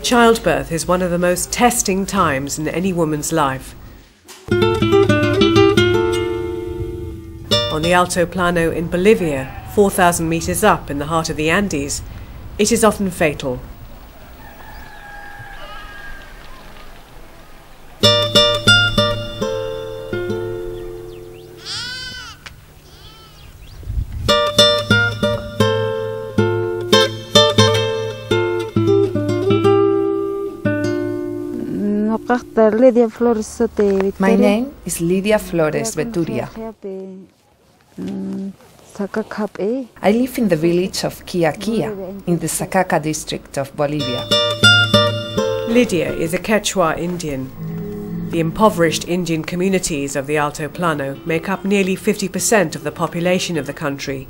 Childbirth is one of the most testing times in any woman's life. On the Alto Plano in Bolivia, 4,000 meters up in the heart of the Andes, it is often fatal. My name is Lidia Flores Veturia. I live in the village of Quiaquia, in the Sacaca district of Bolivia. Lidia is a Quechua Indian. The impoverished Indian communities of the Alto Plano make up nearly 50% of the population of the country.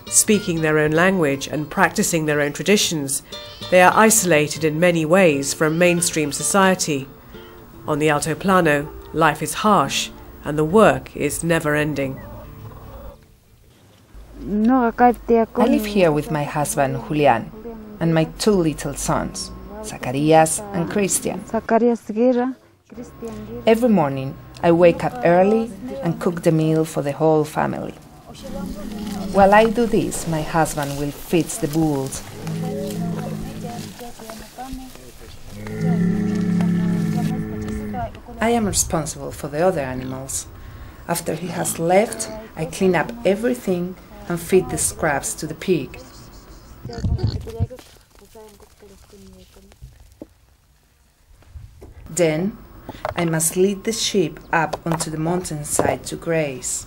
Speaking their own language and practicing their own traditions, they are isolated in many ways from mainstream society. On the Alto Plano, life is harsh and the work is never-ending. I live here with my husband Julian and my two little sons, Zacarias and Christian. Every morning I wake up early and cook the meal for the whole family. While I do this, my husband will feed the bulls. I am responsible for the other animals. After he has left, I clean up everything and feed the scraps to the pig. Then, I must lead the sheep up onto the mountainside to graze.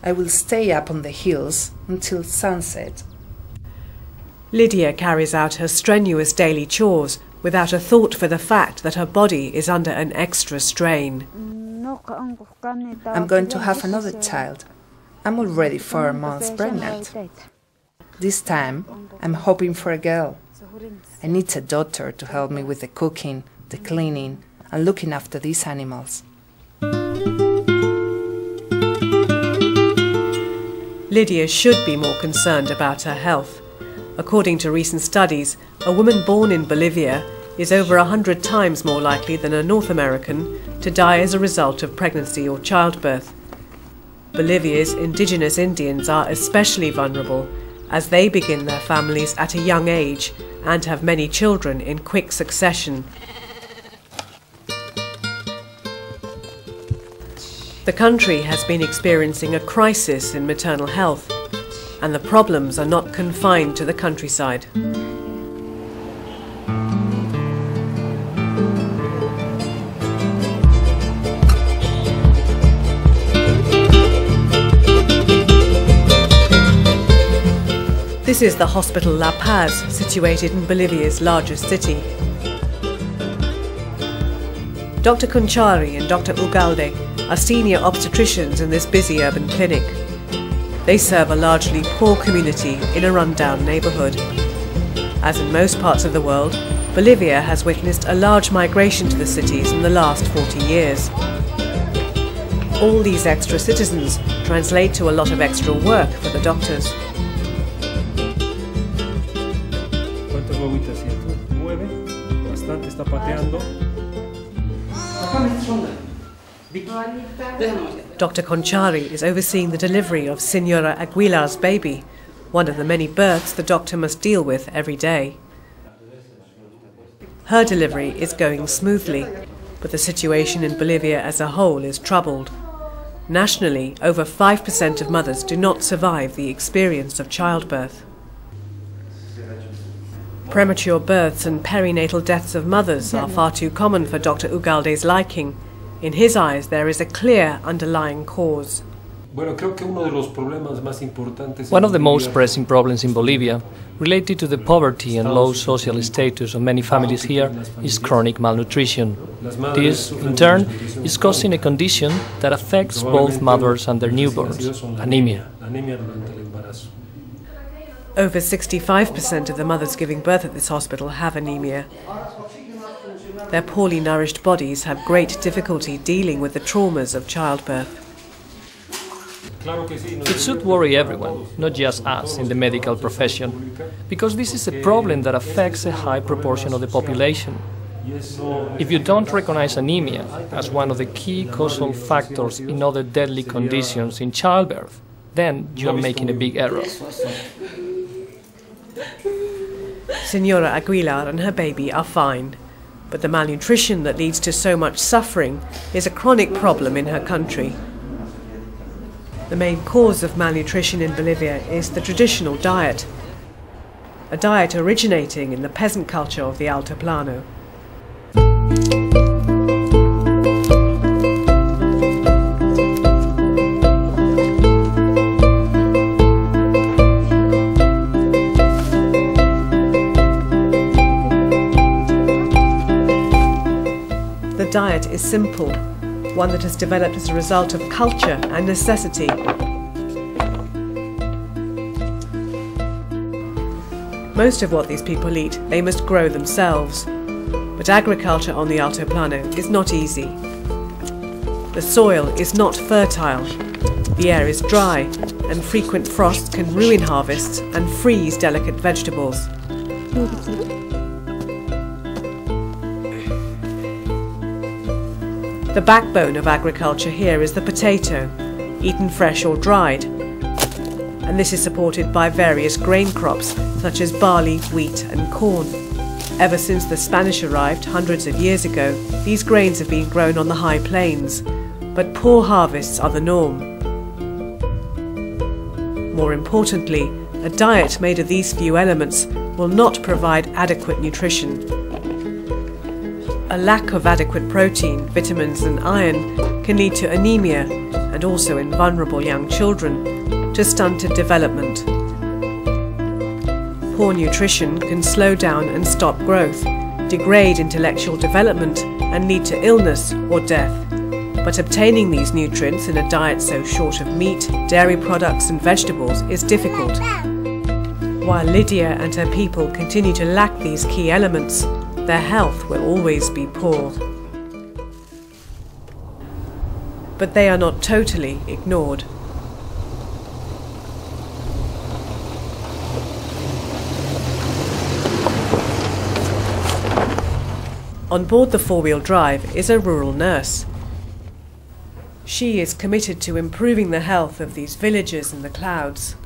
I will stay up on the hills until sunset. Lidia carries out her strenuous daily chores without a thought for the fact that her body is under an extra strain. I'm going to have another child. I'm already 4 months pregnant. This time, I'm hoping for a girl. I need a daughter to help me with the cooking, the cleaning, and looking after these animals. Lidia should be more concerned about her health. According to recent studies, a woman born in Bolivia is over 100 times more likely than a North American to die as a result of pregnancy or childbirth. Bolivia's indigenous Indians are especially vulnerable as they begin their families at a young age and have many children in quick succession. The country has been experiencing a crisis in maternal health, and the problems are not confined to the countryside. This is the Hospital La Paz, situated in Bolivia's largest city. Dr. Conchari and Dr. Ugalde are senior obstetricians in this busy urban clinic. They serve a largely poor community in a rundown neighborhood. As in most parts of the world, Bolivia has witnessed a large migration to the cities in the last 40 years. All these extra citizens translate to a lot of extra work for the doctors. ¿Cuántas guaguitas siento? 9, bastante, está pateando. Dr. Conchari is overseeing the delivery of Senora Aguilar's baby, one of the many births the doctor must deal with every day. Her delivery is going smoothly, but the situation in Bolivia as a whole is troubled. Nationally, over 5% of mothers do not survive the experience of childbirth. Premature births and perinatal deaths of mothers are far too common for Dr. Ugalde's liking. In his eyes, there is a clear underlying cause. One of the most pressing problems in Bolivia, related to the poverty and low social status of many families here, is chronic malnutrition. This, in turn, is causing a condition that affects both mothers and their newborns, anemia. Over 65% of the mothers giving birth at this hospital have anemia. Their poorly nourished bodies have great difficulty dealing with the traumas of childbirth. It should worry everyone, not just us in the medical profession, because this is a problem that affects a high proportion of the population. If you don't recognize anemia as one of the key causal factors in other deadly conditions in childbirth, then you are making a big error. Senora Aguilar and her baby are fine, but the malnutrition that leads to so much suffering is a chronic problem in her country. The main cause of malnutrition in Bolivia is the traditional diet, a diet originating in the peasant culture of the Alto Plano. The diet is simple, one that has developed as a result of culture and necessity. Most of what these people eat, they must grow themselves. But agriculture on the Alto Plano is not easy. The soil is not fertile, the air is dry, and frequent frosts can ruin harvests and freeze delicate vegetables. The backbone of agriculture here is the potato, eaten fresh or dried, and this is supported by various grain crops such as barley, wheat and corn. Ever since the Spanish arrived hundreds of years ago, these grains have been grown on the high plains, but poor harvests are the norm. More importantly, a diet made of these few elements will not provide adequate nutrition. A lack of adequate protein, vitamins and iron can lead to anemia and also in vulnerable young children to stunted development. Poor nutrition can slow down and stop growth, degrade intellectual development and lead to illness or death. But obtaining these nutrients in a diet so short of meat, dairy products and vegetables is difficult. While Lydia and her people continue to lack these key elements, their health will always be poor. But they are not totally ignored. On board the four-wheel drive is a rural nurse. She is committed to improving the health of these villagers in the clouds.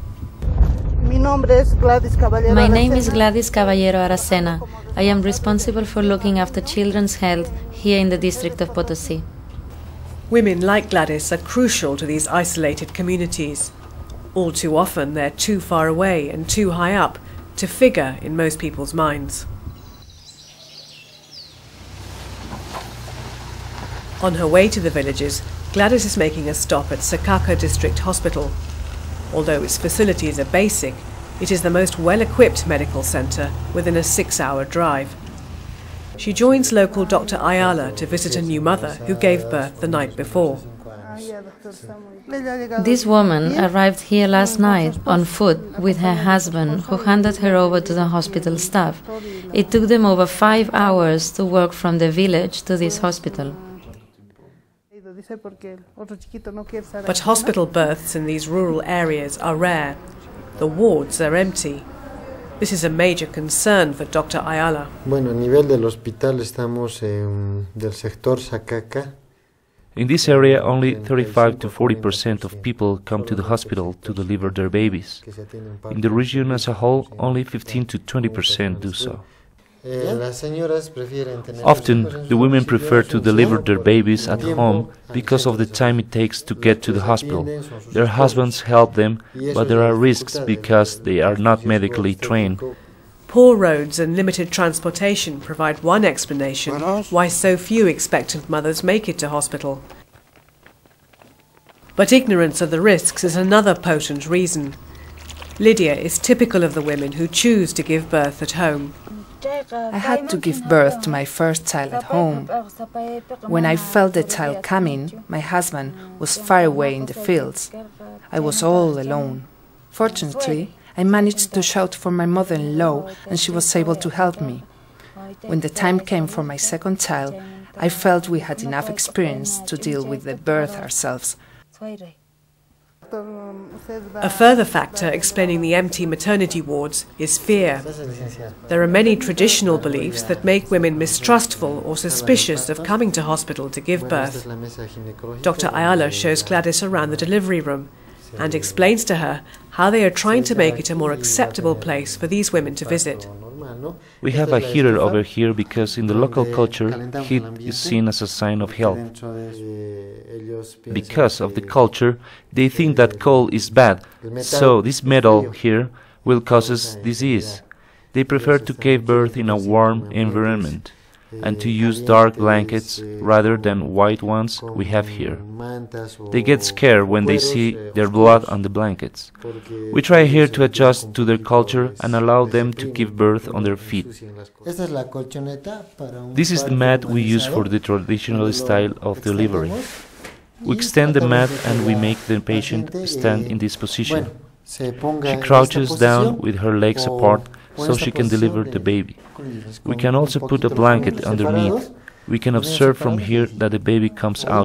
My name is Gladys Caballero Aracena. I am responsible for looking after children's health here in the district of Potosí. Women like Gladys are crucial to these isolated communities. All too often they're too far away and too high up to figure in most people's minds. On her way to the villages, Gladys is making a stop at Sakaka District Hospital. Although its facilities are basic, it is the most well-equipped medical centre within a 6-hour drive. She joins local Dr. Ayala to visit a new mother who gave birth the night before. This woman arrived here last night on foot with her husband, who handed her over to the hospital staff. It took them over 5 hours to walk from the village to this hospital. But hospital births in these rural areas are rare. The wards are empty. This is a major concern for Dr. Ayala. Bueno, a nivel del hospital estamos del sector Sakaka. In this area, only 35 to 40% of people come to the hospital to deliver their babies. In the region as a whole, only 15 to 20% do so. Often, the women prefer to deliver their babies at home because of the time it takes to get to the hospital. Their husbands help them, but there are risks because they are not medically trained. Poor roads and limited transportation provide one explanation why so few expectant mothers make it to hospital. But ignorance of the risks is another potent reason. Lydia is typical of the women who choose to give birth at home. I had to give birth to my first child at home. When I felt the child coming, my husband was far away in the fields. I was all alone. Fortunately, I managed to shout for my mother-in-law and she was able to help me. When the time came for my second child, I felt we had enough experience to deal with the birth ourselves. A further factor explaining the empty maternity wards is fear. There are many traditional beliefs that make women mistrustful or suspicious of coming to hospital to give birth. Dr. Ayala shows Gladys around the delivery room and explains to her how they are trying to make it a more acceptable place for these women to visit. We have a heater over here because in the local culture, heat is seen as a sign of health. Because of the culture, they think that cold is bad, so this metal here will cause disease. They prefer to give birth in a warm environment and to use dark blankets rather than white ones we have here. They get scared when they see their blood on the blankets. We try here to adjust to their culture and allow them to give birth on their feet. This is the mat we use for the traditional style of delivery. We extend the mat and we make the patient stand in this position. She crouches down with her legs apart so she can deliver the baby. We can also put a blanket underneath. We can observe from here that the baby comes out